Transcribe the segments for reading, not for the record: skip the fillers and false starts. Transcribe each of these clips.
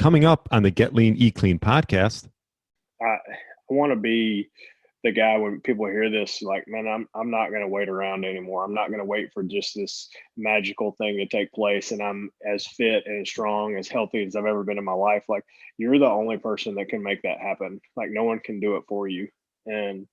Coming up on the Get Lean, Eat Clean podcast. I want to be the guy when people hear this, like, man, I'm not going to wait around anymore. I'm not going to wait for just this magical thing to take place. And I'm as fit and as strong, as healthy as I've ever been in my life. Like, you're the only person that can make that happen. Like, no one can do it for you. And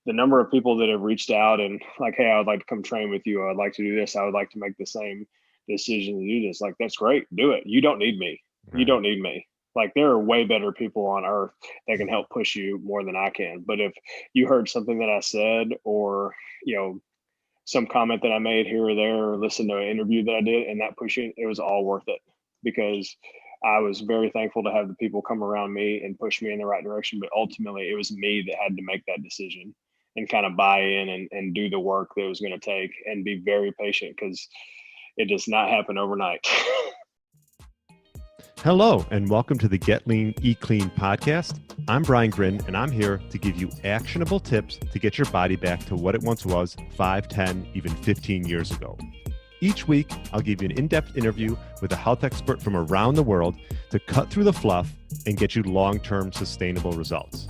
the number of people that have reached out and like, hey, I would like to come train with you. I would like to do this. I would like to make the same decision to do this. Like, that's great. Do it. You don't need me. You Right. don't need me. Like, there are way better people on earth that can help push you more than I can. But if you heard something that I said, or, some comment that I made here or there, or listened to an interview that I did, and that pushing, it was all worth it, because I was very thankful to have the people come around me and push me in the right direction. But ultimately, it was me that had to make that decision and kind of buy in and do the work that it was going to take, and be very patient, because it does not happen overnight. Hello, and welcome to the Get Lean, Eat Clean podcast. I'm Brian Grin, and I'm here to give you actionable tips to get your body back to what it once was 5, 10, even 15 years ago. Each week, I'll give you an in-depth interview with a health expert from around the world to cut through the fluff and get you long-term sustainable results.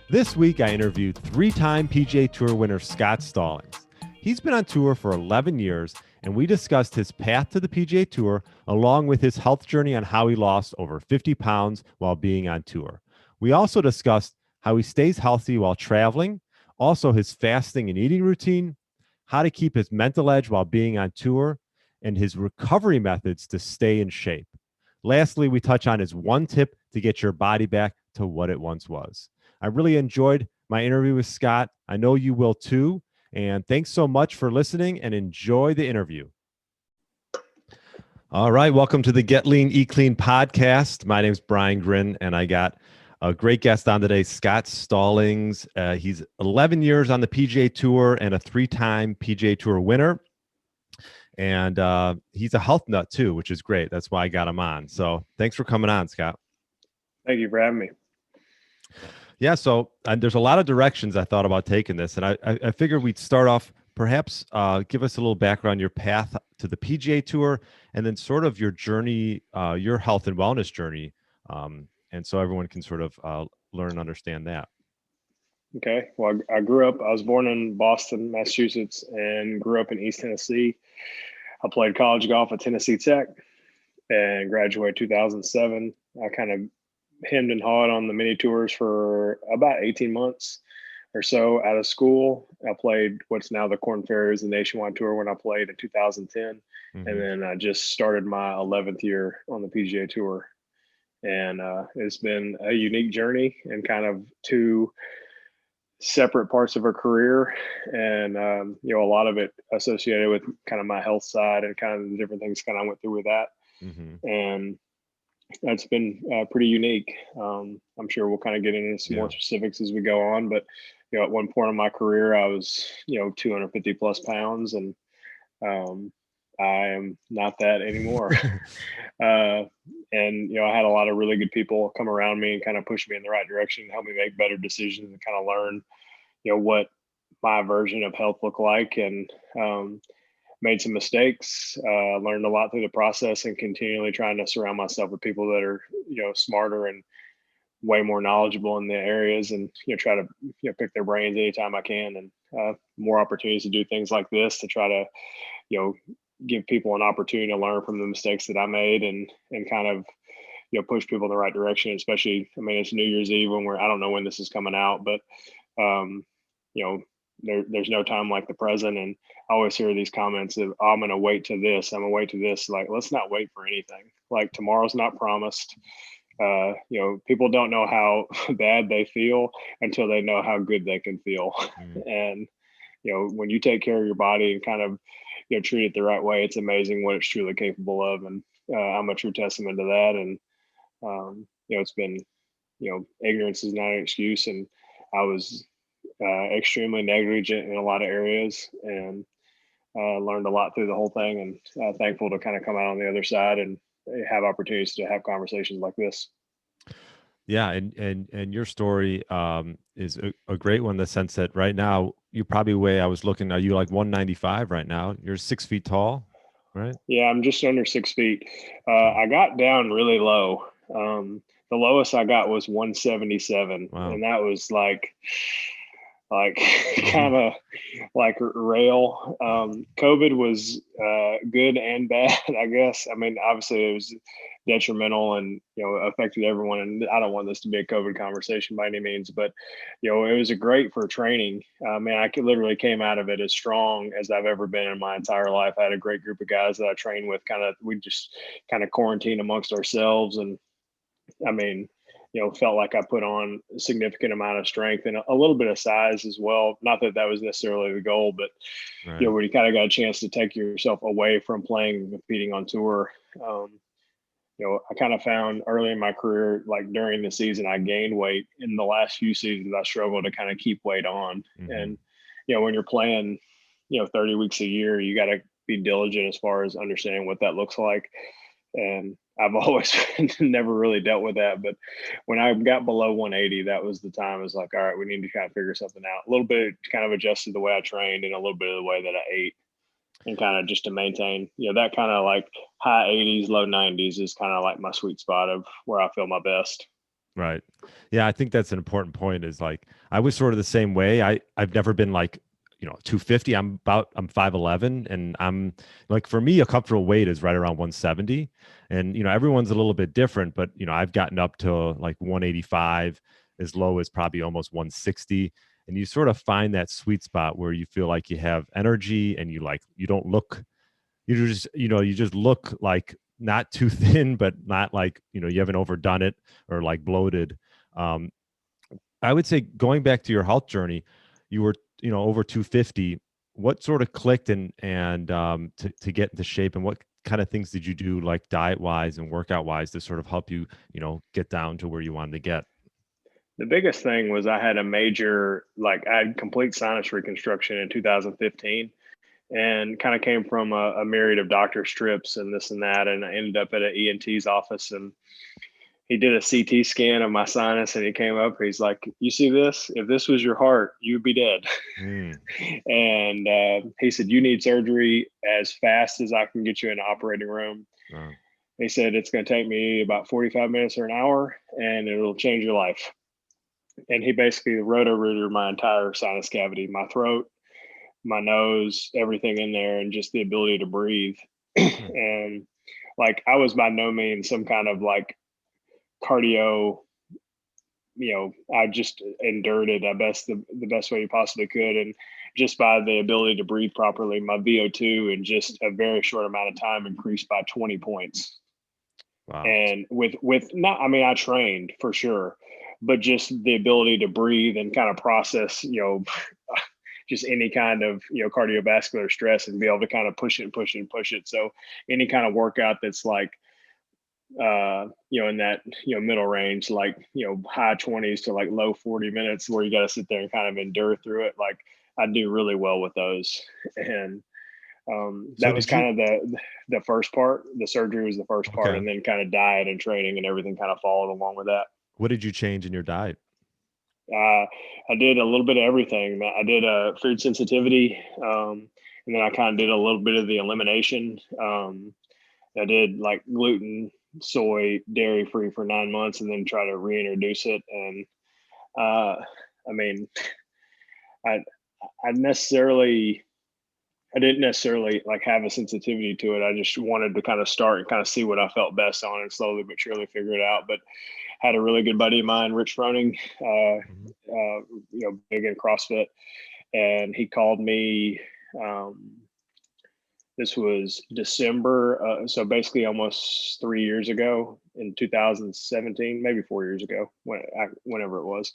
This week, I interviewed 3-time PGA Tour winner Scott Stallings. He's been on tour for 11 years, and we discussed his path to the PGA Tour along with his health journey on how he lost over 50 pounds while being on tour. We also discussed how he stays healthy while traveling, also his fasting and eating routine, how to keep his mental edge while being on tour, and his recovery methods to stay in shape. Lastly, we touch on his one tip to get your body back to what it once was. I really enjoyed my interview with Scott. I know you will too. And thanks so much for listening, and enjoy the interview. All right. Welcome to the Get Lean, Eat Clean podcast. My name is Brian Grin, and I got a great guest on today, Scott Stallings. He's 11 years on the PGA Tour and a 3-time PGA Tour winner. And he's a health nut too, which is great. That's why I got him on. So thanks for coming on, Scott. Thank you for having me. Yeah, so there's a lot of directions I thought about taking this, and I figured we'd start off, perhaps give us a little background, your path to the PGA Tour, and then sort of your journey, your health and wellness journey, and so everyone can sort of learn and understand that. Okay. Well, I was born in Boston, Massachusetts, and grew up in East Tennessee. I played college golf at Tennessee Tech and graduated 2007. I kind of hemmed and hawed on the mini tours for about 18 months or so out of school. I played what's now the Korn Ferry, the nationwide tour, when I played in 2010. Mm-hmm. And then I just started my 11th year on the PGA Tour. And it's been a unique journey and kind of two separate parts of a career. And, a lot of it associated with kind of my health side and kind of the different things kind of went through with that. Mm-hmm. And that's been pretty unique. I'm sure we'll kind of get into some more specifics as we go on, but at one point in my career, I was 250 plus pounds, and I am not that anymore. And I had a lot of really good people come around me and kind of push me in the right direction, help me make better decisions, and kind of learn what my version of health looked like, and made some mistakes, learned a lot through the process, and continually trying to surround myself with people that are, smarter and way more knowledgeable in the areas, and, try to, pick their brains anytime I can, and more opportunities to do things like this to try to, give people an opportunity to learn from the mistakes that I made, and kind of, push people in the right direction, especially, it's New Year's Eve when I don't know when this is coming out, but, there's no time like the present. And I always hear these comments of, I'm going to wait to this. I'm going to wait to this. Like, let's not wait for anything. Like, tomorrow's not promised. People don't know how bad they feel until they know how good they can feel. Mm-hmm. And, when you take care of your body and kind of, treat it the right way, it's amazing what it's truly capable of. And I'm a true testament to that. And, it's been, ignorance is not an excuse. And I was extremely negligent in a lot of areas, and learned a lot through the whole thing, and thankful to kind of come out on the other side and have opportunities to have conversations like this. Yeah. And your story is a great one in the sense that right now you probably weigh, I was looking, are you like 195 right now? You're 6 feet tall, right? Yeah, I'm just under 6 feet. I got down really low The lowest I got was 177, Wow. and that was like Mhm. kind of like rail. COVID was good and bad, I guess. I mean, obviously it was detrimental and affected everyone. And I don't want this to be a COVID conversation by any means, but it was a great for training. Man, I could literally came out of it as strong as I've ever been in my entire life. I had a great group of guys that I trained with. We just kind of quarantined amongst ourselves, and I mean, felt like I put on a significant amount of strength and a little bit of size as well. Not that that was necessarily the goal, but Right. when you kind of got a chance to take yourself away from playing and competing on tour, I kind of found early in my career, like during the season, I gained weight. In the last few seasons, I struggled to kind of keep weight on. Hmm. And, when you're playing, 30 weeks a year, you got to be diligent as far as understanding what that looks like. And I've always never really dealt with that. But when I got below 180, that was the time. I was like, all right, we need to kind of figure something out. A little bit kind of adjusted the way I trained and a little bit of the way that I ate, and kind of just to maintain, that kind of like high 80s, low 90s is kind of like my sweet spot of where I feel my best. Right. Yeah, I think that's an important point is like I was sort of the same way. I've never been like, 250. I'm 5'11 and I'm like for me a comfortable weight is right around 170. And everyone's a little bit different, but I've gotten up to like 185 as low as probably almost 160. And you sort of find that sweet spot where you feel like you have energy and you don't look you just look like not too thin but not like you haven't overdone it or like bloated. um I would say going back to your health journey, you were over 250. What sort of clicked and to get into shape, and what kind of things did you do like diet wise and workout wise to sort of help you get down to where you wanted to get? The biggest thing was I had complete sinus reconstruction in 2015, and kind of came from a myriad of doctor strips and this and that. And I ended up at an ENT's office, and he did a CT scan of my sinus, and he came up. He's like, "You see this? If this was your heart, you'd be dead." Mm, And he said, "You need surgery as fast as I can get you in the operating room." wow. He said, "It's going to take me about 45 minutes or an hour, and it'll change your life." And he basically roto-rooted my entire sinus cavity, my throat, my nose, everything in there, and just the ability to breathe. Hmm. And like, I was by no means some kind of like cardio, I just endured it the best way you possibly could. And just by the ability to breathe properly, my VO2 in just a very short amount of time increased by 20 points. Wow. And with not, I mean, I trained for sure, but just the ability to breathe and kind of process, just any kind of cardiovascular stress, and be able to kind of push it and push it and push it. So any kind of workout that's like in that middle range, like high 20s to like low 40 minutes, where you got to sit there and kind of endure through it, like I do really well with those. And So that was did you? kind of the first part. The surgery was the first part, Okay. and then kind of diet and training and everything kind of followed along with that. What did you change in your diet? uh, I did a little bit of everything. I did a food sensitivity, and then I kind of did a little bit of the elimination. I did like gluten, soy, dairy free for 9 months, and then try to reintroduce it. And uh, I mean, I I necessarily I didn't necessarily like have a sensitivity to it. I just wanted to kind of start and kind of see what I felt best on, and slowly but surely figure it out. But had a really good buddy of mine, Rich Froning, Mhm. big in CrossFit, and he called me. Um, This was December, so basically almost 3 years ago in 2017, maybe 4 years ago, whenever it was.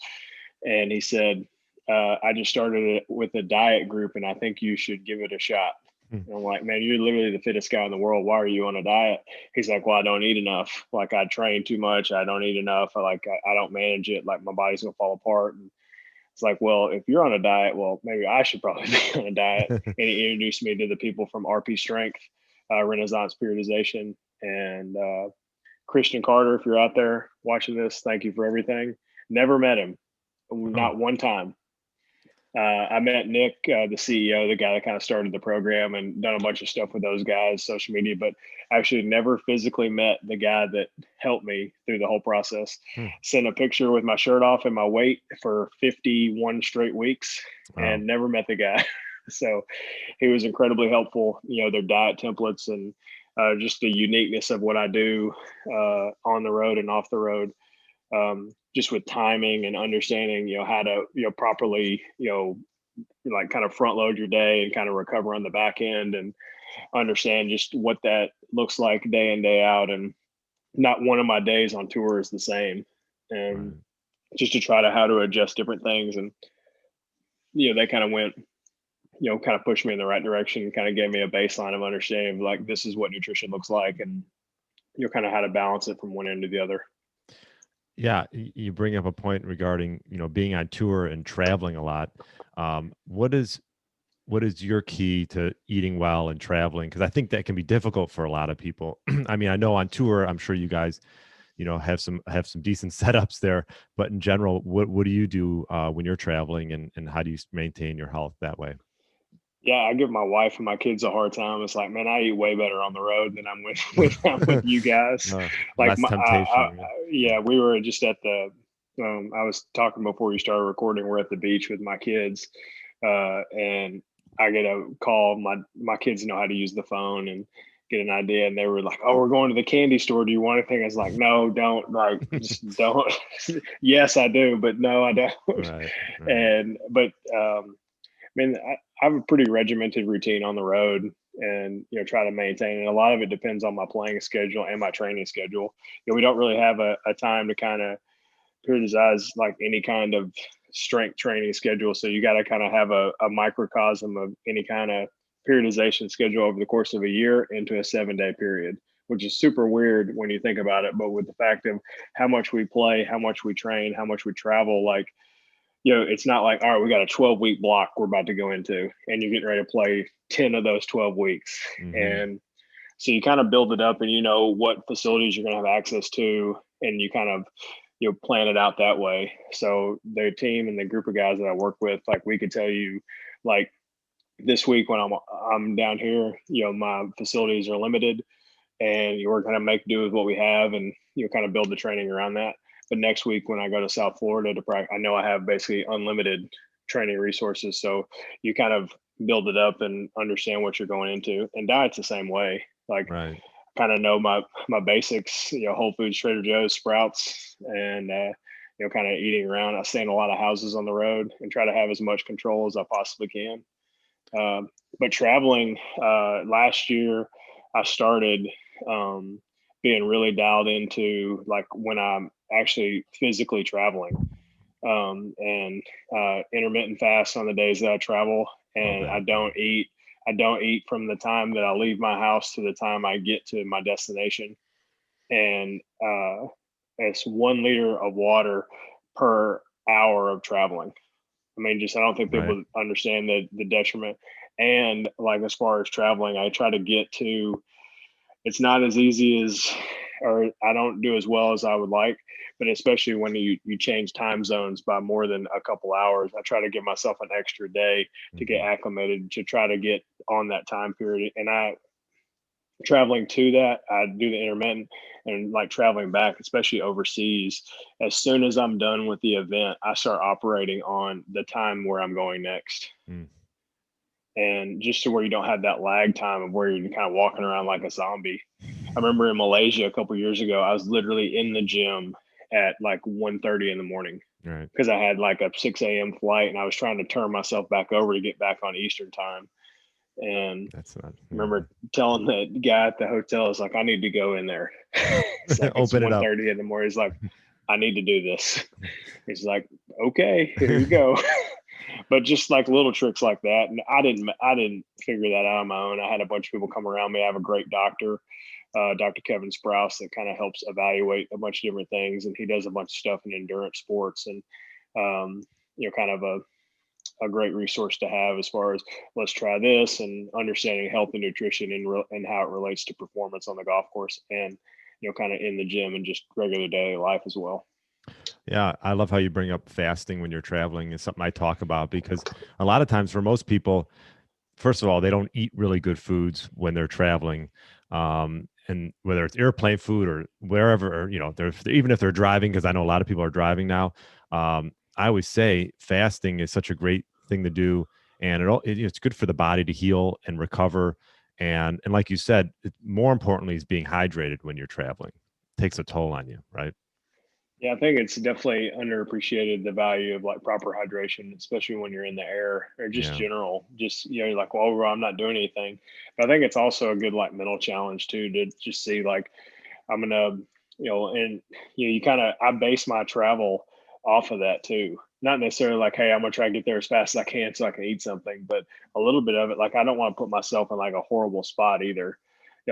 And he said, "I just started it with a diet group, and I think you should give it a shot." Hmm. And I'm like, "Man, you're literally the fittest guy in the world. Why are you on a diet?" He's like, "Well, I don't eat enough. Like, I train too much. I don't eat enough. I don't manage it. Like, my body's gonna fall apart." And it's like, "Well, if you're on a diet, well, maybe I should probably be on a diet." And he introduced me to the people from RP Strength, Renaissance Periodization, and Christian Carter. If you're out there watching this, thank you for everything. Never met him, Oh, not one time. I met Nick, the CEO, the guy that kind of started the program, and done a bunch of stuff with those guys, social media, but actually never physically met the guy that helped me through the whole process. Hmm. Sent a picture with my shirt off and my weight for 51 straight weeks, Wow. and never met the guy. So he was incredibly helpful, their diet templates and just the uniqueness of what I do on the road and off the road. Just with timing and understanding, how to, properly, like kind of front load your day and kind of recover on the back end and understand just what that looks like day in, day out. And not one of my days on tour is the same. And Right. just to try to how to adjust different things. And, they kind of went, kind of pushed me in the right direction, kind of gave me a baseline of understanding of like, this is what nutrition looks like. And, kind of how to balance it from one end to the other. Yeah, you bring up a point regarding being on tour and traveling a lot. What is your key to eating well and traveling? Because I think that can be difficult for a lot of people. I mean, I know on tour, I'm sure you guys have some decent setups there, but in general, what do you do when you're traveling, and how do you maintain your health that way? Yeah, I give my wife and my kids a hard time. It's like, man, I eat way better on the road than I'm with I'm with you guys. Like Less temptation. yeah, we were just at the. I was talking before you started recording. We're at the beach with my kids, and I get a call. My kids know how to use the phone and get an idea, and they were like, "Oh, we're going to the candy store. Do you want anything?" I was like, "No, don't. Like, just don't." Yes, I do, but no, I don't. Right, right, And but I mean, I have a pretty regimented routine on the road and, try to maintain it. A lot of it depends on my playing schedule and my training schedule. We don't really have a time to kind of periodize like any kind of strength training schedule. So you got to kind of have a microcosm of any kind of periodization schedule over the course of a year into a 7-day period, which is super weird when you think about it. But with the fact of how much we play, how much we train, how much we travel, like, it's not like, all right, we got a 12-week block we're about to go into, and you're getting ready to play 10 of those 12 weeks. hmm And so you kind of build it up and you know what facilities you're going to have access to, and you kind of, plan it out that way. So the team and the group of guys that I work with, like we could tell you, like this week when I'm down here, my facilities are limited and we're going to make do with what we have and kind of build the training around that. But next week when I go to South Florida to practice, I know I have basically unlimited training resources. So you kind of build it up and understand what you're going into. And diet's the same way. Like, right. kind of know my basics. Whole Foods, Trader Joe's, Sprouts, and kind of eating around. I stay in a lot of houses on the road and try to have as much control as I possibly can. But traveling, last year, I started being really dialed into like when I'm actually physically traveling, and intermittent fast on the days that I travel, Love and that. I don't eat. I don't eat from the time that I leave my house to the time I get to my destination, and it's 1 liter of water per hour of traveling. I mean, just I don't think Right. people understand the detriment. And like as far as traveling, I try to get to. It's not as easy as, or I don't do as well as I would like. But especially when you change time zones by more than a couple hours, I try to give myself an extra day to get hmm acclimated to try to get on that time period. And I traveling to that, I do the intermittent and like traveling back, especially overseas. As soon as I'm done with the event, I start operating on the time where I'm going next. Mm. And just to where you don't have that lag time of where you're kind of walking around like a zombie. I remember in Malaysia a couple years ago, I was literally in the gym at like 1:30 in the morning Right. because I had like a 6 a.m. flight and I was trying to turn myself back over to get back on Eastern time. And That's not. I Yeah. remember telling the guy at the hotel, "It's like I need to go in there." It's like it's Open it up. 1:30 in the morning. He's like, "I need to do this." He's like, "Okay, here you go." But just like little tricks like that, and I didn't figure that out on my own. I had a bunch of people come around me. I have a great doctor, Dr. Kevin Sprouse, that kind of helps evaluate a bunch of different things, and he does a bunch of stuff in endurance sports, and um, kind of a great resource to have as far as let's try this and understanding health and nutrition and how it relates to performance on the golf course and kind of in the gym and just regular daily life as well. Yeah, I love how you bring up fasting when you're traveling. It's something I talk about because a lot of times for most people, first of all, they don't eat really good foods when they're traveling. And whether it's airplane food or wherever, or, they're even if they're driving, because I know a lot of people are driving now. I always say fasting is such a great thing to do, and it's good for the body to heal and recover. And like you said, more importantly is being hydrated when you're traveling. It takes a toll on you, right? Yeah, I think it's definitely underappreciated the value of like proper hydration, especially when you're in the air or just Yeah. general. Just you're like, well, I'm not doing anything. But I think it's also a good like mental challenge too to just see like I'm gonna, and you kind of I base my travel off of that too. Not necessarily like, hey, I'm gonna try to get there as fast as I can so I can eat something, but a little bit of it. Like I don't want to put myself in like a horrible spot either.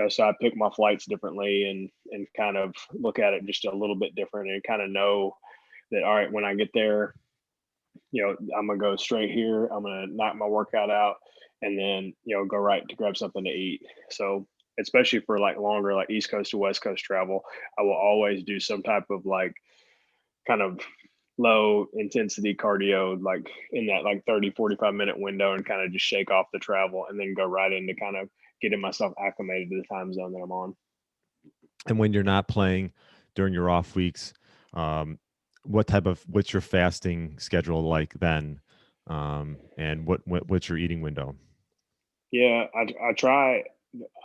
So I pick my flights differently and kind of look at it just a little bit different and kind of know that all right, when I get there, I'm gonna go straight here. I'm gonna knock my workout out and then, go right to grab something to eat. So especially for like longer, like East Coast to West Coast travel, I will always do some type of like kind of low intensity cardio, like in that like 30-45 minute window and kind of just shake off the travel and then go right into kind of getting myself acclimated to the time zone that I'm on. And when you're not playing during your off weeks, um, what's your fasting schedule like then? And what's your eating window? Yeah, I try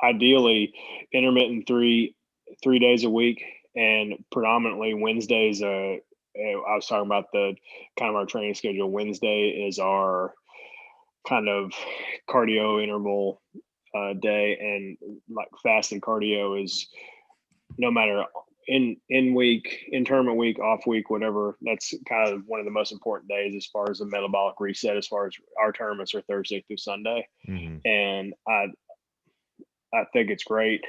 ideally intermittent 3 days a week, and predominantly Wednesdays. I was talking about the kind of our training schedule. Wednesday is our kind of cardio interval day, and like fasting cardio is no matter in week, in tournament week, off week, whatever. That's kind of one of the most important days as far as the metabolic reset. As far as our tournaments are Thursday through Sunday, Hmm. and I think it's great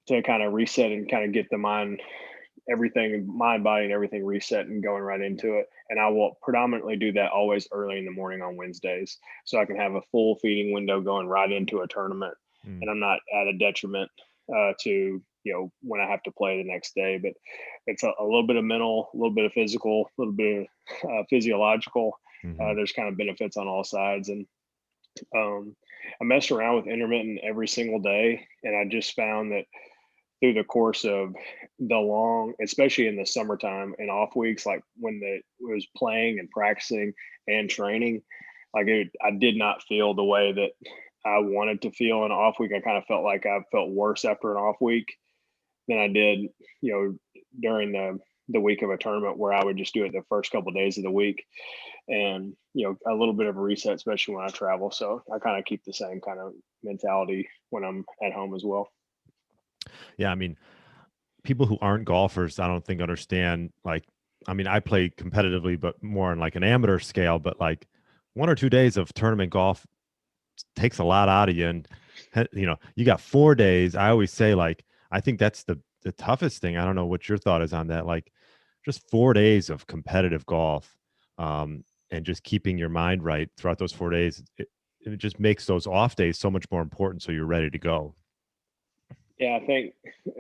to kind of reset and kind of get the mind, body, and everything reset and going right into it. And I will predominantly do that always early in the morning on Wednesdays, so I can have a full feeding window going right into a tournament, Mm. and I'm not at a detriment to when I have to play the next day. But it's a little bit of mental, a little bit of physical, a little bit of physiological. Hmm. There's kind of benefits on all sides, and um, I messed around with intermittent every single day, and I just found that through the course of the long, especially in the summertime and off weeks, like when it was playing and practicing and training, I did not feel the way that I wanted to feel in an off week. I kind of felt like I felt worse after an off week than I did, during the week of a tournament where I would just do it the first couple of days of the week, and a little bit of a reset, especially when I travel. So I kind of keep the same kind of mentality when I'm at home as well. Yeah, I mean, people who aren't golfers, I don't think understand. Like, I mean, I play competitively, but more on like an amateur scale. But like 1 or 2 days of tournament golf takes a lot out of you, and you got 4 days. I always say like I think that's the toughest thing. I don't know what your thought is on that. Like just 4 days of competitive golf, and just keeping your mind right throughout those 4 days. It just makes those off days so much more important. So you're ready to go. Yeah, I think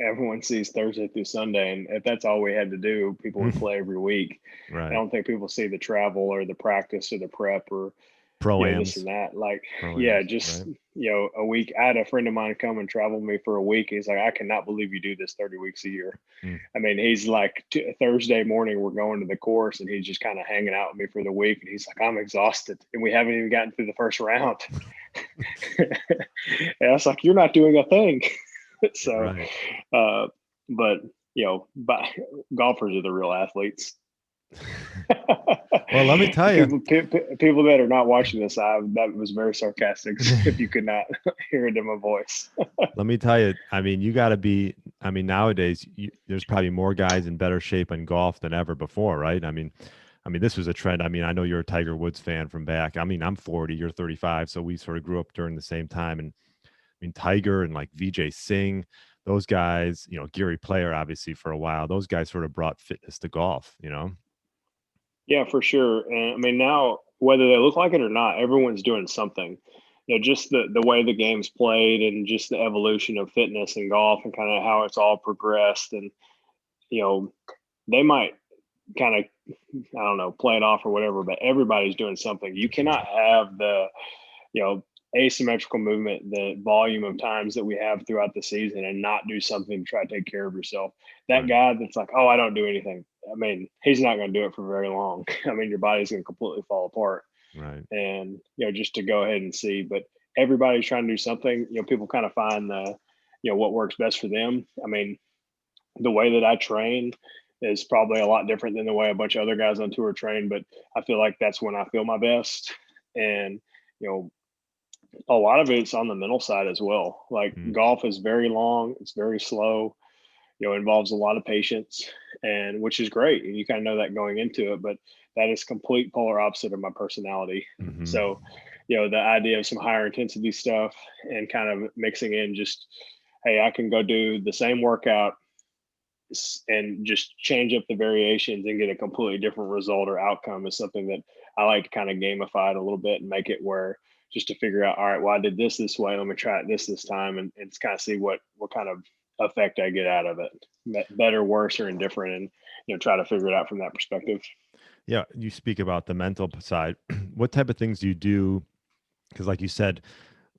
everyone sees Thursday through Sunday, and if that's all we had to do, people would play every week. I Right. don't think people see the travel or the practice or the prep or this Proams, and that. Like, yeah, proams, just right? a week. I had a friend of mine come and travel with me for a week. He's like, I cannot believe you do this 30 weeks a year. Mm. I mean, he's like Thursday morning, we're going to the course, and he's just kind of hanging out with me for the week. And he's like, I'm exhausted, and we haven't even gotten through the first round. And I was like, you're not doing a thing. So, Right. uh, but but golfers are the real athletes. Well, let me tell you. People that are not watching this, that was very sarcastic. If you could not hear it in my voice. Let me tell you, I mean, you got to be, I mean, nowadays, there's probably more guys in better shape in golf than ever before, right? I mean, this was a trend. I mean, I know you're a Tiger Woods fan from back. I mean, I'm 40, you're 35, so we sort of grew up during the same time. And I mean, Tiger and like VJ Singh, those guys, Gary Player, obviously for a while, those guys sort of brought fitness to golf. Yeah, for sure. And I mean, now whether they look like it or not, everyone's doing something. Just the way the game's played and just the evolution of fitness and golf and kind of how it's all progressed. And you know, they might kind of, I don't know, play it off or whatever, but everybody's doing something. You cannot have the, asymmetrical movement, the volume of times that we have throughout the season and not do something to try to take care of yourself. That guy that's like, oh, I don't do anything. I mean, he's not going to do it for very long. I mean, your body's going to completely fall apart. Right. And, just to go ahead and see, but everybody's trying to do something, people kind of find the, what works best for them. I mean, the way that I train is probably a lot different than the way a bunch of other guys on tour train, but I feel like that's when I feel my best. And, a lot of it's on the mental side as well. Like golf is very long, it's very slow, involves a lot of patience, and which is great. And you kind of know that going into it, but that is complete polar opposite of my personality. So, the idea of some higher intensity stuff and kind of mixing in just, hey, I can go do the same workout and just change up the variations and get a completely different result or outcome is something that I like to kind of gamify it a little bit and make it where just to figure out, all right, well, I did this way. Let me try it this time and kind of see what kind of effect I get out of it, better, worse, or indifferent, and try to figure it out from that perspective. Yeah, you speak about the mental side. What type of things do you do? Because, like you said,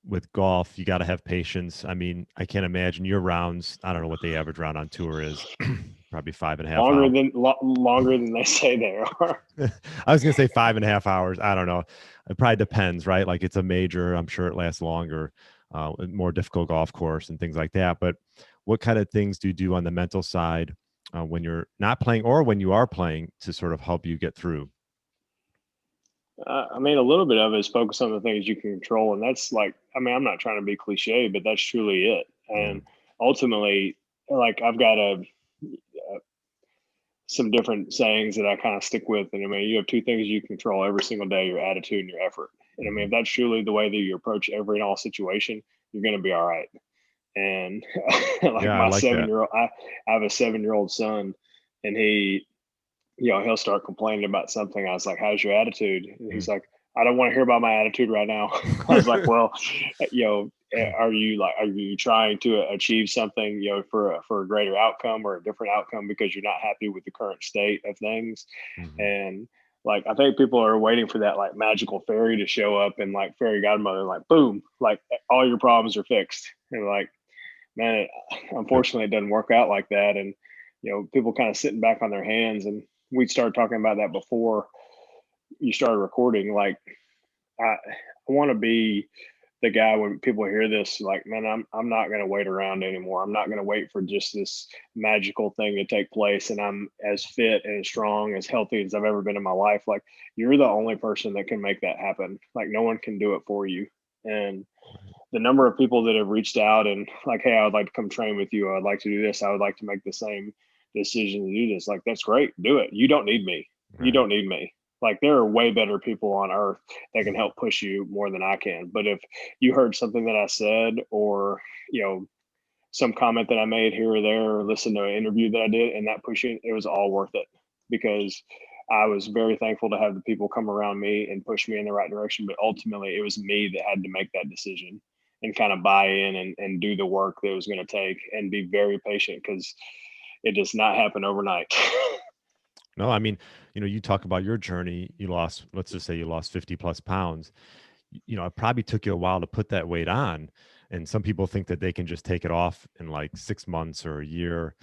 with golf, you got to have patience. I mean, I can't imagine your rounds. I don't know what the average round on tour is. Probably 5.5 hours. Longer than they say they are. I was gonna say 5.5 hours. I don't know. It probably depends, right? Like it's a major. I'm sure it lasts longer, more difficult golf course and things like that. But what kind of things do you do on the mental side when you're not playing or when you are playing to sort of help you get through? I mean, a little bit of it is focus on the things you can control. And that's like, I mean, I'm not trying to be cliche, but that's truly it. Yeah. And ultimately, like I've got some different sayings that I kind of stick with. And I mean, you have two things you control every single day, your attitude and your effort. And I mean, if that's truly the way that you approach every and all situation, you're going to be all right. And like Yeah, I my like that. 7-year-old, I have a 7-year-old son, and he, he'll start complaining about something. I was like, how's your attitude? And he's like, I don't want to hear about my attitude right now. I was like, well, are you trying to achieve something, for a greater outcome or a different outcome because you're not happy with the current state of things? And like, I think people are waiting for that like magical fairy to show up and like fairy godmother, like boom, like all your problems are fixed. And like, man, unfortunately, it doesn't work out like that. And, people kind of sitting back on their hands. And we started talking about that before you started recording. Like, I want to be the guy when people hear this, like, man, I'm not going to wait around anymore. I'm not going to wait for just this magical thing to take place. And I'm as fit and as strong, as healthy as I've ever been in my life. Like, you're the only person that can make that happen. Like, no one can do it for you. And the number of people that have reached out and like, hey, I would like to come train with you. I'd like to do this. I would like to make the same decision to do this. Like, that's great. Do it. You don't need me. Right. You don't need me. Like, there are way better people on earth that can help push you more than I can. But if you heard something that I said, or, some comment that I made here or there, or listened to an interview that I did and that pushing, it was all worth it, because I was very thankful to have the people come around me and push me in the right direction. But ultimately, it was me that had to make that decision and kind of buy in and do the work that it was going to take and be very patient, because it does not happen overnight. No, I mean, you talk about your journey. You lost, let's just say you lost 50 plus pounds. It probably took you a while to put that weight on. And some people think that they can just take it off in like 6 months or a year.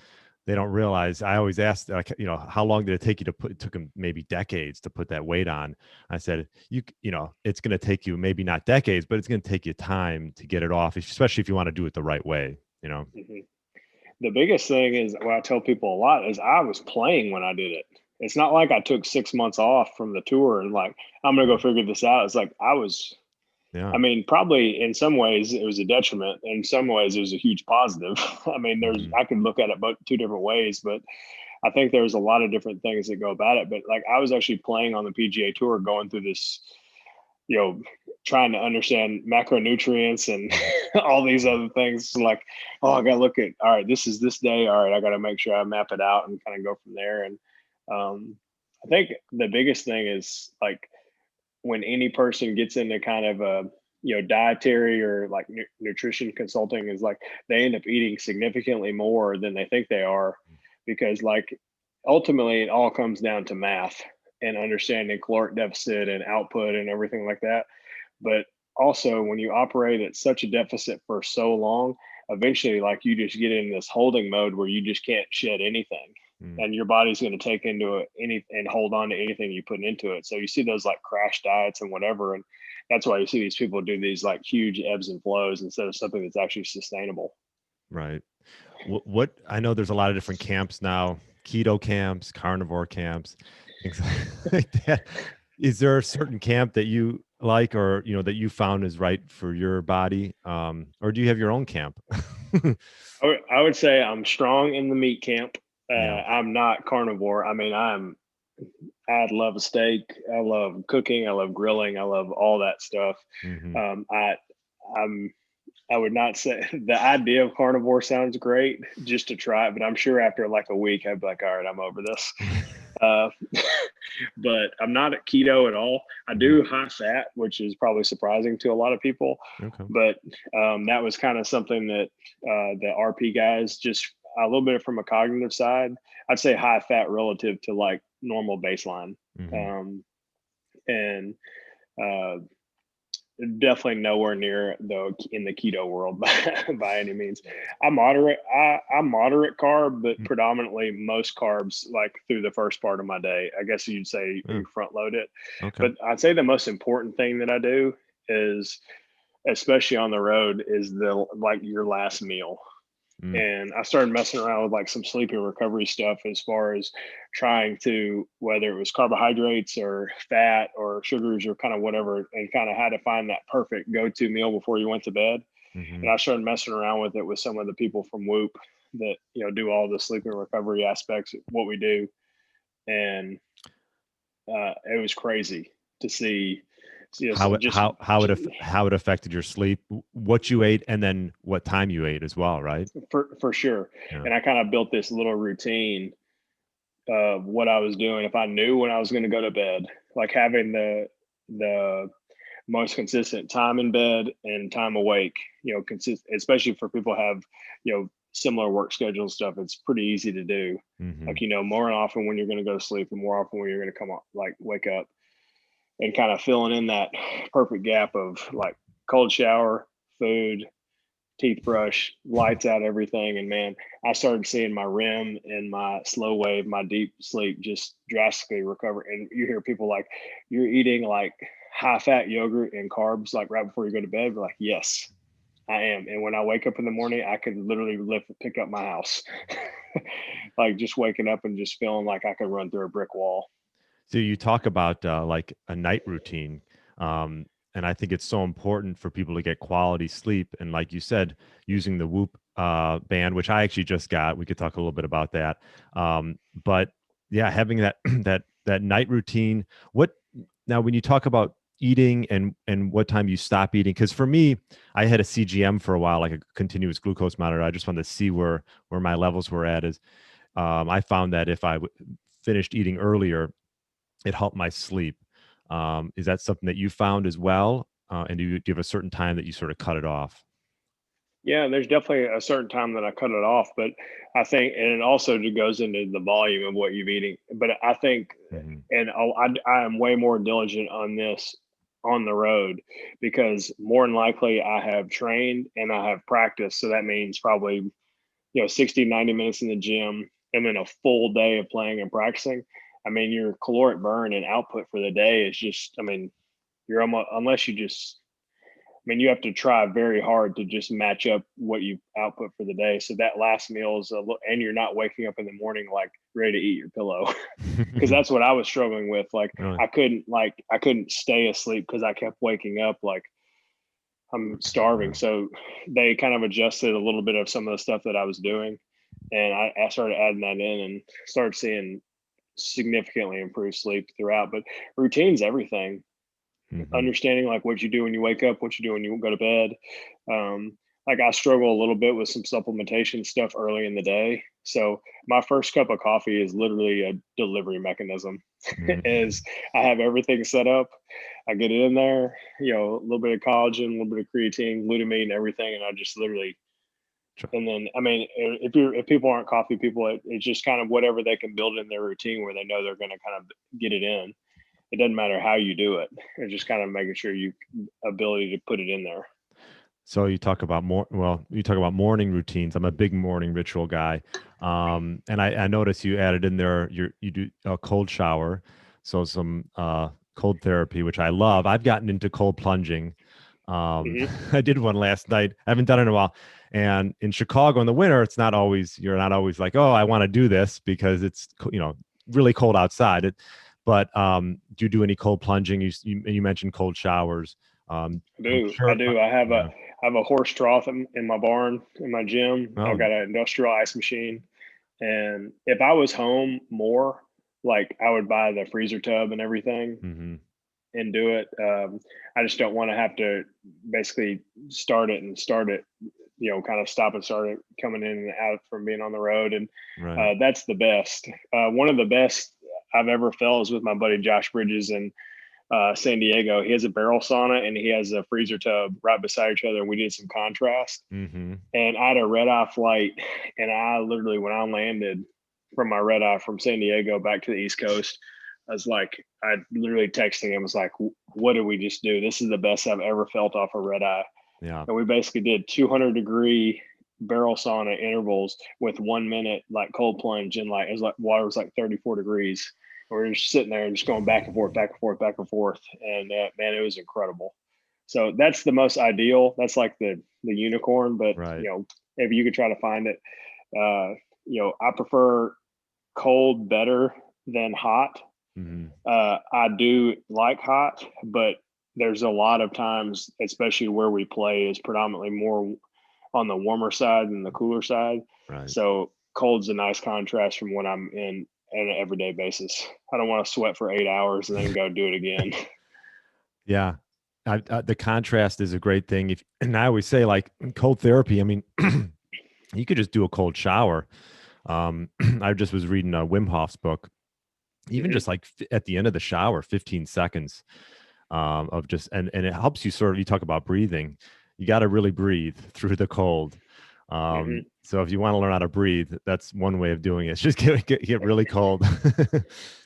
They don't realize. I always ask, like, how long did it take you to put? It took them maybe decades to put that weight on. I said, it's going to take you maybe not decades, but it's going to take you time to get it off, especially if you want to do it the right way. Mhm. The biggest thing is what I tell people a lot is I was playing when I did it. It's not like I took 6 months off from the tour and like, I'm going to go figure this out. It's like Yeah. I mean, probably in some ways it was a detriment. In some ways it was a huge positive. I mean, I could look at it both two different ways, but I think there's a lot of different things that go about it. But like, I was actually playing on the PGA Tour, going through this, trying to understand macronutrients and all these other things. Like, oh, I got to look at, all right, this is this day. All right, I got to make sure I map it out and kind of go from there. And I think the biggest thing is like, when any person gets into kind of a dietary or like nutrition consulting, is like they end up eating significantly more than they think they are, because like ultimately it all comes down to math and understanding caloric deficit and output and everything like that. But also, when you operate at such a deficit for so long, eventually, like you just get in this holding mode where you just can't shed anything, Mm. and your body's going to take into it any and hold on to anything you put into it. So you see those like crash diets and whatever, and that's why you see these people do these like huge ebbs and flows instead of something that's actually sustainable. Right. What I know there's a lot of different camps now, keto camps, carnivore camps, things like that. Is there a certain camp that you like, or that you found is right for your body? Or do you have your own camp? I would say I'm strong in the meat camp. Yeah. I'm not carnivore. I mean, I love a steak. I love cooking. I love grilling. I love all that stuff. Hmm. Um, I I'm I would not say the idea of carnivore sounds great just to try it, but I'm sure after like a week I'd be like, all right, I'm over this. Uh, but I'm not at keto at all. I Hmm. do high fat, which is probably surprising to a lot of people. Okay. But that was kind of something that the RP guys just a little bit from a cognitive side. I'd say high fat relative to like normal baseline. Hmm. Um, and uh, Definitely nowhere near though in the keto world by any means. I'm moderate carb, but predominantly most carbs like through the first part of my day. I guess you'd say Yeah. you front load it. Okay. But I'd say the most important thing that I do is, especially on the road, is the like your last meal. Mm. And I started messing around with like some sleep and recovery stuff as far as trying to, whether it was carbohydrates or fat or sugars or kind of whatever, and kind of had to find that perfect go-to meal before you went to bed. Hmm. And I started messing around with it with some of the people from Whoop that do all the sleep and recovery aspects of what we do, and it was crazy to see. How So it just how it affected your sleep, what you ate, and then what time you ate as well, right? for sure. Yeah. And I kind of built this little routine of what I was doing. If I knew when I was going to go to bed, like having the most consistent time in bed and time awake, especially for people who have, similar work schedule stuff, it's pretty easy to do. Hmm. Like, more often when you're going to go to sleep and more often when you're going to come up, like wake up, and kind of filling in that perfect gap of like cold shower, food, teeth brush, lights out, everything. And man, I started seeing my REM and my slow wave, my deep sleep just drastically recover. And you hear people like, you're eating like high fat yogurt and carbs like right before you go to bed. We're like, yes, I am. And when I wake up in the morning, I can literally pick up my house. Like just waking up and just feeling like I could run through a brick wall. So you talk about like a night routine, and I think it's so important for people to get quality sleep. And like you said, using the Whoop band, which I actually just got, we could talk a little bit about that. But yeah, having that that night routine. What now? When you talk about eating and what time you stop eating, because for me, I had a CGM for a while, like a continuous glucose monitor. I just wanted to see where my levels were at. Is I found that if finished eating earlier, it helped my sleep. Is that something that you found as well? And do you have a certain time that you sort of cut it off? Yeah, there's definitely a certain time that I cut it off, but I think, and it also goes into the volume of what you're eating. But I think, Hmm. and I am way more diligent on this on the road because more than likely I have trained and I have practiced. So that means probably, 60, 90 minutes in the gym and then a full day of playing and practicing. I mean, your caloric burn and output for the day is just, I mean, you're almost, unless you just, I mean, you have to try very hard to just match up what you output for the day. So that last meal is and you're not waking up in the morning like ready to eat your pillow, because that's what I was struggling with. Like Really? I couldn't stay asleep because I kept waking up like I'm starving. Yeah. So they kind of adjusted a little bit of some of the stuff that I was doing, and I started adding that in and started seeing significantly improved sleep throughout. But routine's everything. Hmm. Understanding like what you do when you wake up, what you do when you go to bed. Like I struggle a little bit with some supplementation stuff early in the day. So my first cup of coffee is literally a delivery mechanism. Hmm. Is I have everything set up. I get it in there, a little bit of collagen, a little bit of creatine, glutamine, everything, and I just literally And then, I mean, if people aren't coffee people, it's just kind of whatever they can build in their routine where they know they're going to kind of get it in. It doesn't matter how you do it. It's just kind of making sure you ability to put it in there. So you talk about morning routines. I'm a big morning ritual guy. And I noticed you added in there, you do a cold shower. So some cold therapy, which I love. I've gotten into cold plunging. I did one last night. I haven't done it in a while. And in Chicago in the winter, you're not always like, oh, I want to do this because it's, really cold outside. But do you do any cold plunging? You mentioned cold showers. I do. I have a horse trough in my barn, in my gym. Oh. I've got an industrial ice machine. And if I was home more, like I would buy the freezer tub and everything and do it. I just don't want to have to basically start it, kind of stop and start it coming in and out from being on the road. And that's the best. One of the best I've ever felt is with my buddy Josh Bridges in San Diego. He has a barrel sauna and he has a freezer tub right beside each other. And we did some contrast. And I had a red eye flight. And I literally, when I landed from my red eye from San Diego back to the East Coast, I literally texting him, was like, what did we just do? This is the best I've ever felt off a red eye. Yeah. And we basically did 200-degree barrel sauna intervals with 1 minute, like cold plunge. And water was like 34 degrees. We're just sitting there and just going back and forth, back and forth, back and forth. And man, it was incredible. So that's the most ideal. That's like the unicorn, but if you could try to find it, I prefer cold better than hot. I do like hot, but there's a lot of times, especially where we play, is predominantly more on the warmer side than the cooler side. So cold's a nice contrast from when I'm in on an everyday basis. I don't want to sweat for 8 hours and then go do it again. Yeah. The contrast is a great thing. And I always say, like, cold therapy, I mean, you could just do a cold shower. I just was reading Wim Hof's book, even just like at the end of the shower, 15 seconds of just, and it helps you you talk about breathing. You got to really breathe through the cold. So if you want to learn how to breathe, that's one way of doing it. It's just get really cold.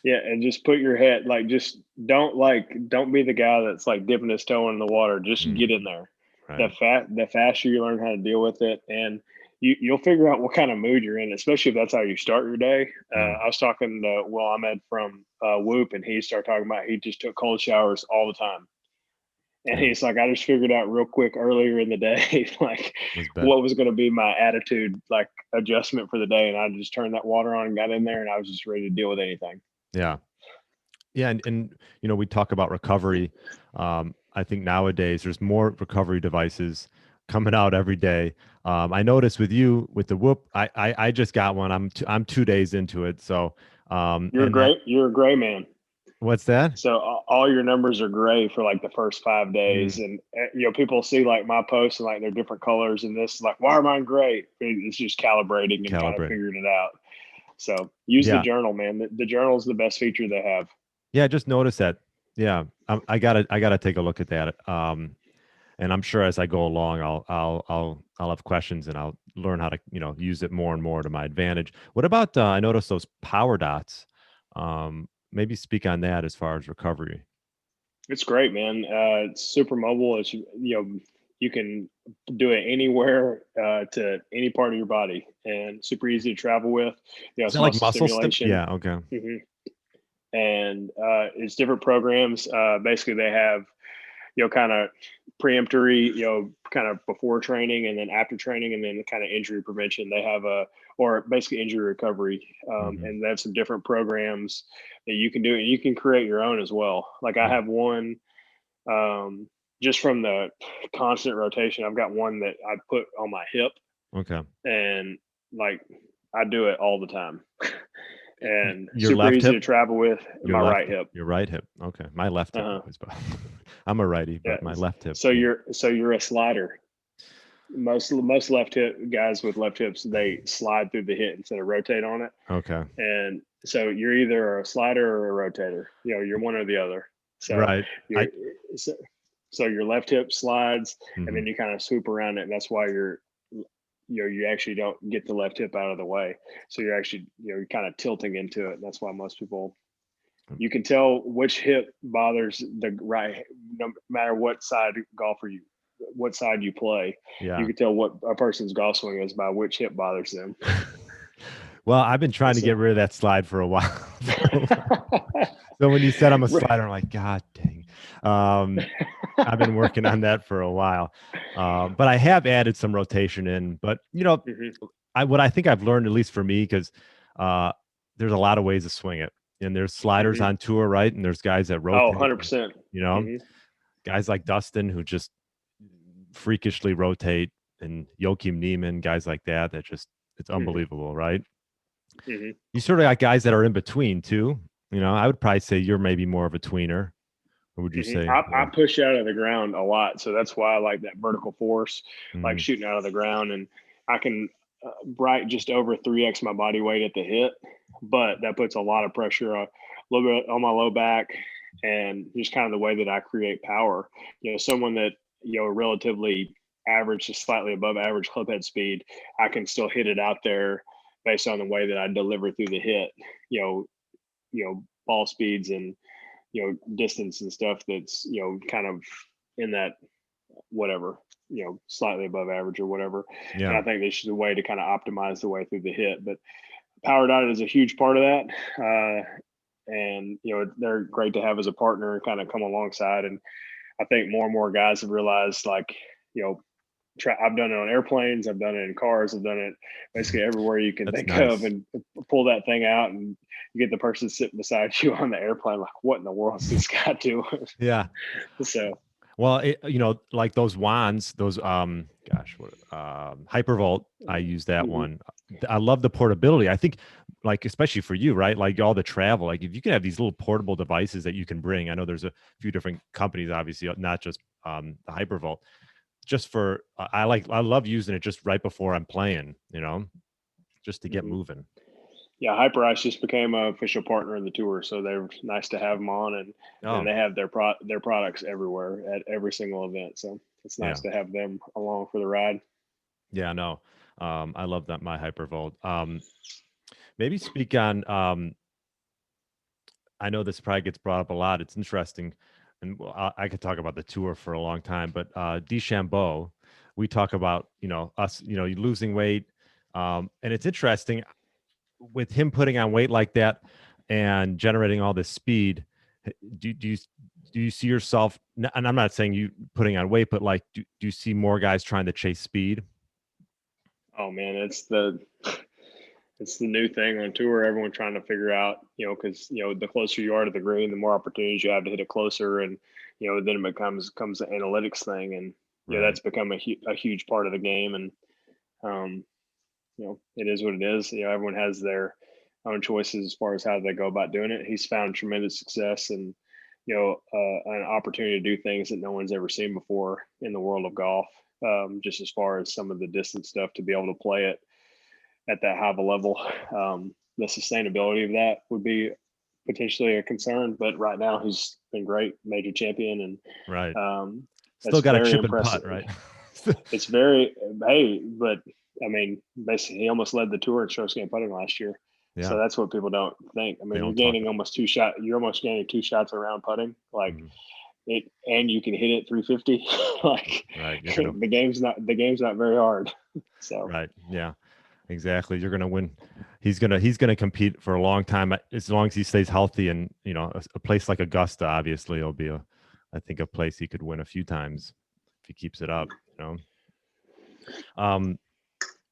Yeah. And just put your head, don't be the guy that's like dipping his toe in the water. Just get in there. The faster you learn how to deal with it, and you'll figure out what kind of mood you're in, especially if that's how you start your day. I was talking to Will Ahmed from Whoop, and he started talking about he just took cold showers all the time. And he's like, I just figured out real quick earlier in the day, like what was going to be my attitude, like adjustment for the day. And I just turned that water on and got in there, and I was just ready to deal with anything. Yeah. Yeah. And we talk about recovery. I think nowadays there's more recovery devices coming out every day. I noticed with you, with the Whoop, I just got one. I'm 2 days into it. So you're great. You're a gray man. What's that? So all your numbers are gray for like the first 5 days. And, people see like my posts and like they're different colors, and this like, why are mine gray? It's just calibrating and kind of figuring it out. So use the journal, man. The journal is the best feature they have. Yeah. Just notice that. Yeah. I gotta take a look at that. And I'm sure as I go along, I'll have questions and I'll learn how to, use it more and more to my advantage. What about, I noticed those power dots. Maybe speak on that as far as recovery. It's great, man. It's super mobile. It's, you can do it anywhere to any part of your body, and super easy to travel with. Is that like muscle stimulation? Yeah. Okay. And it's different programs. Basically, they have, kind of preemptory, kind of before training and then after training, and then kind of injury prevention. They have or basically injury recovery. And they have some different programs that you can do, and you can create your own as well. Like I have one, just from the constant rotation, I've got one that I put on my hip. Okay. And like, I do it all the time. And your super left easy hip? to travel with. Your my left, right hip. Your right hip. Okay. My left hip. I'm a righty, but my left hip. So you're a slider. Most left hip guys with left hips, they slide through the hip instead of rotate on it. Okay. And so you're either a slider or a rotator. You're one or the other. So right. So your left hip slides, and then you kind of swoop around it, and that's why you actually don't get the left hip out of the way. So you're actually, you're kind of tilting into it. And that's why most people, you can tell which hip bothers the right, no matter what what side you play. Yeah. You can tell what a person's golf swing is by which hip bothers them. Well, I've been trying to get rid of that slide for a while. So when you said I'm a slider, I'm like, God dang. I've been working on that for a while. But I have added some rotation in. But, what I think I've learned, at least for me, because there's a lot of ways to swing it. And there's sliders on tour, right? And there's guys that rotate. 100%. Guys like Dustin who just freakishly rotate, and Joachim Neiman, guys like that just, it's unbelievable, right? You sort of got guys that are in between too. I would probably say you're maybe more of a tweener. What would you say? I push out of the ground a lot, so that's why I like that vertical force, like shooting out of the ground, and I can bright just over 3x my body weight at the hit, but that puts a lot of pressure a little bit on my low back, and just kind of the way that I create power. Someone that relatively average to slightly above average club head speed, I can still hit it out there based on the way that I deliver through the hit. Ball speeds and distance and stuff that's kind of in that whatever slightly above average or whatever. And I think there's a way to kind of optimize the way through the hit, but power diet is a huge part of that. And they're great to have as a partner and kind of come alongside. And I think more and more guys have realized, like, I've done it on airplanes, I've done it in cars, I've done it basically everywhere you can think of, and pull that thing out and you get the person sitting beside you on the airplane, like, what in the world is this guy doing? Yeah. So, well, like those wands, those Hypervolt, I use that one. I love the portability. I think, like, especially for you, right? Like all the travel, like if you can have these little portable devices that you can bring. I know there's a few different companies, obviously, not just the Hypervolt. Just for I love using it just right before I'm playing, just to get moving. Yeah, HyperIce just became an official partner in the tour, so they're nice to have them on, and they have their products everywhere at every single event. So it's nice to have them along for the ride. Yeah, no, I love that, my Hypervolt. Maybe speak on. I know this probably gets brought up a lot. It's interesting. And I could talk about the tour for a long time, but DeChambeau, we talk about, us, losing weight. And it's interesting with him putting on weight like that and generating all this speed. Do you see yourself, and I'm not saying you putting on weight, but like, do you see more guys trying to chase speed? Oh man, it's the new thing on tour. Everyone trying to figure out, because the closer you are to the green, the more opportunities you have to hit it closer, and then it becomes an analytics thing, and that's become a huge part of the game. And it is what it is. Everyone has their own choices as far as how they go about doing it. He's found tremendous success and an opportunity to do things that no one's ever seen before in the world of golf. Just as far as some of the distance stuff, to be able to play it at that high of a level. The sustainability of that would be potentially a concern, but right now he's been great, major champion, and still got a chip and putt, right? It's but I mean, basically he almost led the tour in strokes gained putting last year. Yeah. So that's what people don't think. I mean, you're gaining almost 2 shots. You're almost gaining 2 shots around putting, like it, and you can hit it 350. Like the game's not very hard. So yeah. Exactly. You're going to win. He's going to compete for a long time as long as he stays healthy. And, a place like Augusta, obviously, will be I think a place he could win a few times if he keeps it up,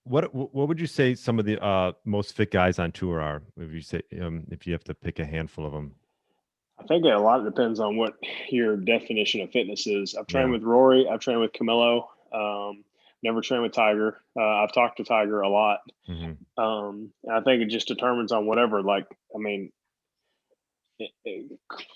What would you say some of the most fit guys on tour are? If you have to pick a handful of them? I think a lot depends on what your definition of fitness is. I've trained with Rory. I've trained with Camilo. Never trained with Tiger. I've talked to Tiger a lot. And I think it just determines on whatever, like, I mean,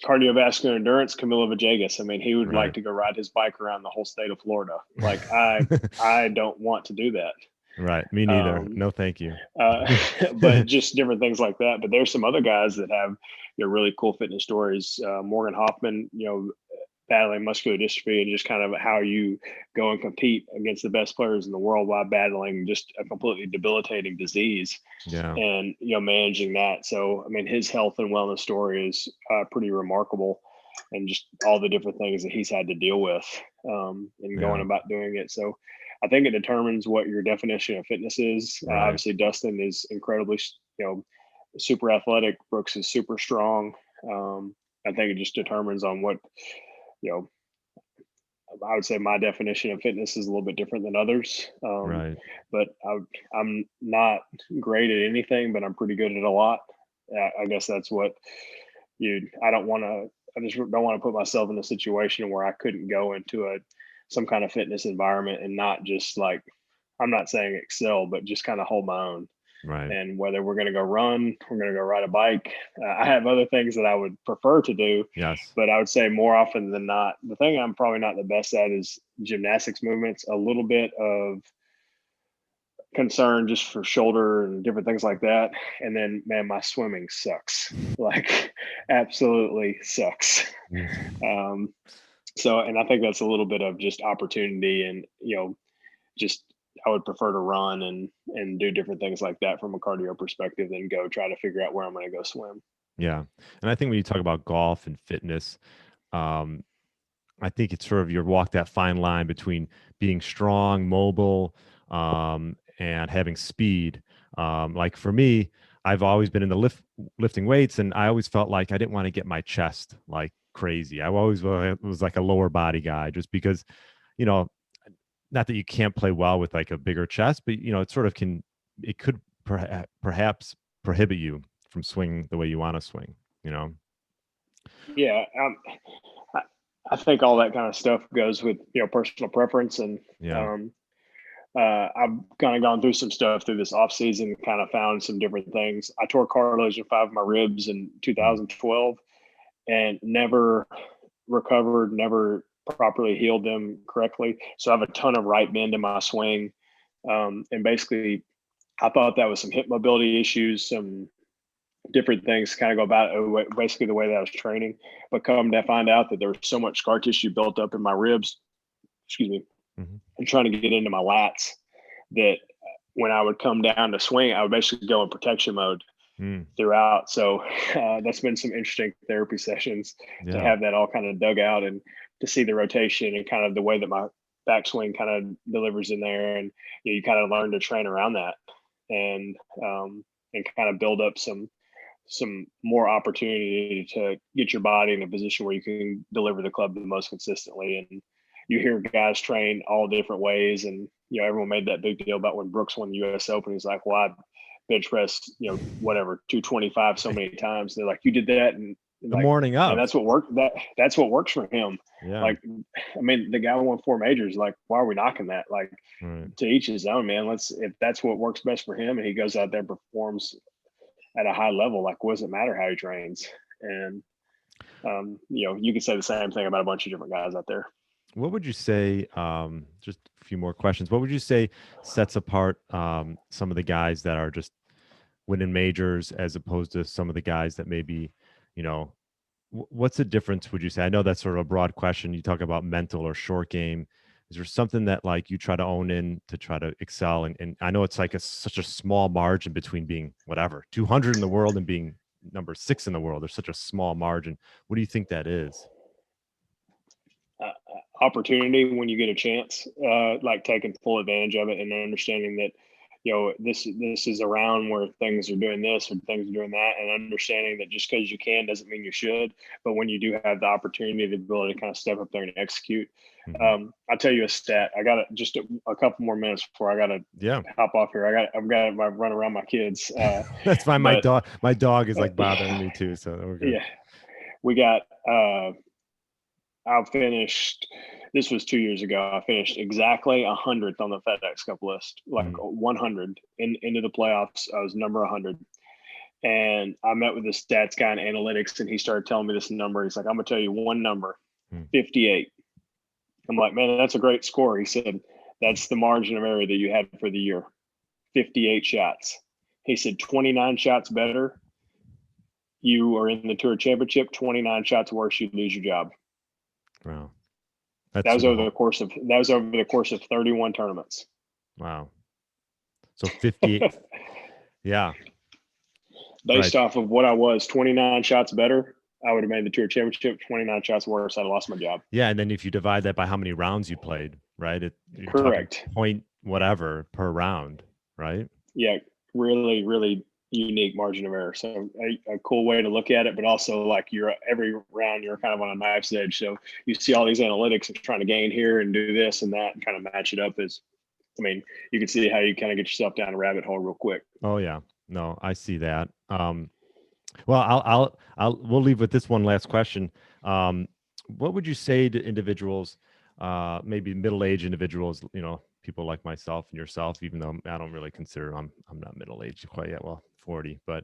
cardiovascular endurance, Camilo Villegas. I mean, he would like to go ride his bike around the whole state of Florida. Like I don't want to do that. Right. Me neither. No, thank you. But just different things like that. But there's some other guys that have really cool fitness stories. Morgan Hoffman, battling muscular dystrophy and just kind of how you go and compete against the best players in the world while battling just a completely debilitating disease Yeah. and, managing that. So, I mean, his health and wellness story is pretty remarkable, and just all the different things that he's had to deal with and going Yeah. about doing it. So I think it determines what your definition of fitness is. Right. Obviously, Dustin is incredibly, super athletic. Brooks is super strong. I think it just determines on what, you know, I would say my definition of fitness is a little bit different than others. Right. But I'm not great at anything, but I'm pretty good at a lot. I guess that's what I don't want to, I just don't want to put myself in a situation where I couldn't go into some kind of fitness environment and not just like, I'm not saying excel, but just kind of hold my own. Right. And whether we're going to go run, we're going to go ride a bike. I have other things that I would prefer to do, Yes. but I would say more often than not, the thing I'm probably not the best at is gymnastics movements, a little bit of concern just for shoulder and different things like that. And then, man, my swimming sucks, like absolutely sucks. Um, so, and I think that's a little bit of just opportunity and, just I would prefer to run and do different things like that from a cardio perspective than go try to figure out where I'm going to go swim. Yeah. And I think when you talk about golf and fitness, um, I think it's sort of you walk that fine line between being strong, mobile, and having speed. Like for me, I've always been in the lifting weights, and I always felt like I didn't want to get my chest like crazy. I always was like a lower body guy, just because, you know, not that you can't play well with like a bigger chest, but it sort of it could perhaps prohibit you from swinging the way you want to swing. You know? Yeah. I, I think all that kind of stuff goes with, personal preference. And Yeah. um, I've kind of gone through some stuff through this off season, kind of found some different things. I tore cartilage in 5 of my ribs in Mm. 2012 and never recovered, never properly healed them correctly. So I have a ton of right bend in my swing. And basically, I thought that was some hip mobility issues, some different things kind of go about it, basically the way that I was training. But come to find out that there was so much scar tissue built up in my ribs, excuse me, Mhm. and trying to get into my lats that when I would come down to swing, I would basically go in protection mode Mm. throughout. So that's been some interesting therapy sessions to Yeah. have that all kind of dug out and to see the rotation and kind of the way that my backswing kind of delivers in there. And you kind of learn to train around that and kind of build up some more opportunity to get your body in a position where you can deliver the club the most consistently. And you hear guys train all different ways. And, everyone made that big deal about when Brooks won the US Open. He's like, well, I bench pressed, whatever, 225 so many times. They're like, you did that. And The like, morning and of. that's what worked. That's what works for him. Yeah. Like, I mean, the guy won 4 majors. Like, why are we knocking that? Like, Right. to each his own, man. If that's what works best for him and he goes out there and performs at a high level, like, what does it matter how he trains? And you could say the same thing about a bunch of different guys out there. What would you say, just a few more questions. What would you say sets apart some of the guys that are just winning majors as opposed to some of the guys that maybe, you know, what's the difference, would you say? I know that's sort of a broad question. You talk about mental or short game. Is there something that like you try to own in to try to excel? And I know it's like such a small margin between being whatever, 200 in the world and being number 6 in the world. There's such a small margin. What do you think that is? Opportunity when you get a chance, like taking full advantage of it and understanding that this is around where things are doing this or things are doing that, and understanding that just because you can doesn't mean you should. But when you do have the opportunity, the ability to kind of step up there and execute. Mhm. I'll tell you a stat. I got just a couple more minutes before I got to Yeah. hop off here. I've got to run around my kids. That's fine. My But dog is like uh, bothering me too, so we're good. yeah, we got I finished. This was 2 years ago. I finished exactly 100th on the FedEx Cup list, like Mhm. 100 into the playoffs. I was number 100, and I met with the stats guy in analytics, and he started telling me this number. He's like, "I'm gonna tell you one number, Mm. 58." I'm like, "Man, that's a great score." He said, "That's the margin of error that you had for the year, 58 shots." He said, "29 shots better, you are in the Tour Championship. 29 shots worse, you lose your job." Wow. That was over the course of 31 tournaments. Wow. So 58. Yeah. Based off of what I was, 29 shots better, I would have made the Tour Championship. 29 shots worse, I'd have lost my job. Yeah, and then if you divide that by how many rounds you played, right? You're Correct. talking point whatever per round, right? Yeah, really, really unique margin of error. So a cool way to look at it, but also like every round you're kind of on a knife's edge. So you see all these analytics and trying to gain here and do this and that and kind of match it up. You can see how you kind of get yourself down a rabbit hole real quick. Oh yeah, no, I see that. Well, we'll leave with this one last question. What would you say to individuals, maybe middle-aged individuals, people like myself and yourself, even though I don't really consider I'm not middle-aged quite yet, well, 40, but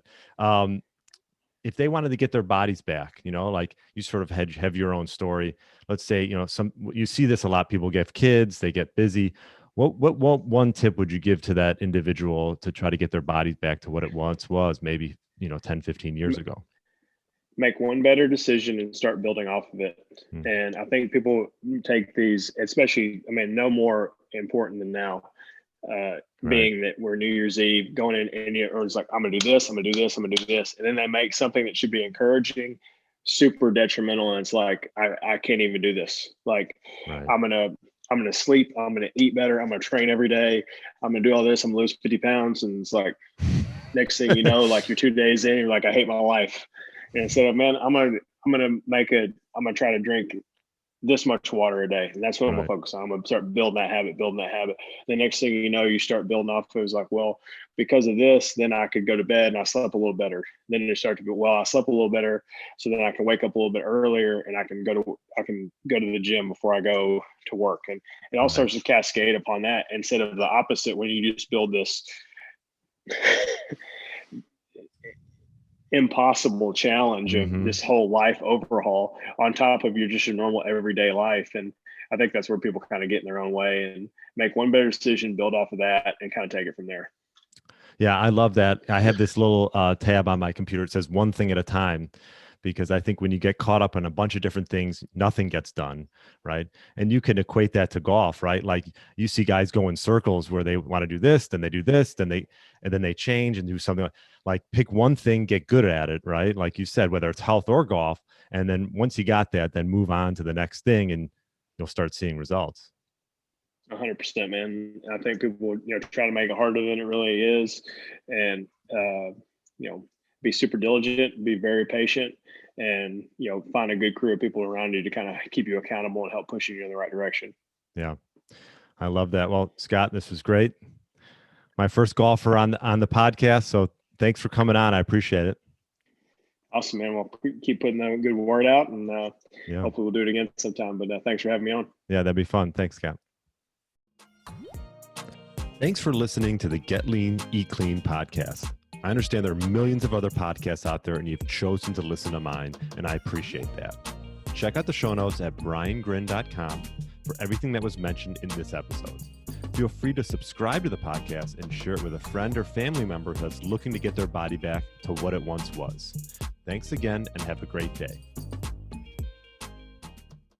if they wanted to get their bodies back, like you sort of have your own story. Let's say, you see this a lot. People get kids, they get busy. What one tip would you give to that individual to try to get their bodies back to what it once was, maybe 10, 15 years ago? Make one better decision and start building off of it. Hmm. And I think people take these, especially, no more important than now, being that we're New Year's Eve going in and it's like, I'm going to do this, I'm going to do this, I'm going to do this. And then they make something that should be encouraging super detrimental. And it's like, I can't even do this. Like, right. I'm going to sleep. I'm going to eat better. I'm going to train every day. I'm going to do all this. I'm going to lose 50 pounds. And it's like, next thing you know, like you're 2 days in, you're like, I hate my life. And instead of, man, I'm going to try to drink this much water a day. And that's what I'm going to focus on. I'm going to start building that habit. The next thing you know, you start building off of it. It's like, well, because of this, then I could go to bed and I slept a little better. Then you start to go, well, I slept a little better. So then I can wake up a little bit earlier and I can go to the gym before I go to work. And it all starts to cascade upon that instead of the opposite, when you just build this impossible challenge of this whole life overhaul on top of your normal everyday life. And I think that's where people kind of get in their own way and make one better decision, build off of that, and kind of take it from there. Yeah, I love that. I have this little tab on my computer. It says one thing at a time, because I think when you get caught up in a bunch of different things, nothing gets done, right? And you can equate that to golf, right? Like you see guys go in circles where they want to do this, then they do this, then they change and do something like pick one thing, get good at it, right? Like you said, whether it's health or golf. And then once you got that, then move on to the next thing and you'll start seeing results. 100%, man. I think people, try to make it harder than it really is. And, be super diligent, be very patient, and, find a good crew of people around you to kind of keep you accountable and help push you in the right direction. Yeah. I love that. Well, Scott, this was great. My first golfer on the podcast. So thanks for coming on. I appreciate it. Awesome, man. We'll keep putting that good word out, and hopefully we'll do it again sometime. But thanks for having me on. Yeah, that'd be fun. Thanks, Scott. Thanks for listening to the Get Lean, Eat Clean podcast. I understand there are millions of other podcasts out there, and you've chosen to listen to mine, and I appreciate that. Check out the show notes at briangrin.com for everything that was mentioned in this episode. Feel free to subscribe to the podcast and share it with a friend or family member that's looking to get their body back to what it once was. Thanks again, and have a great day.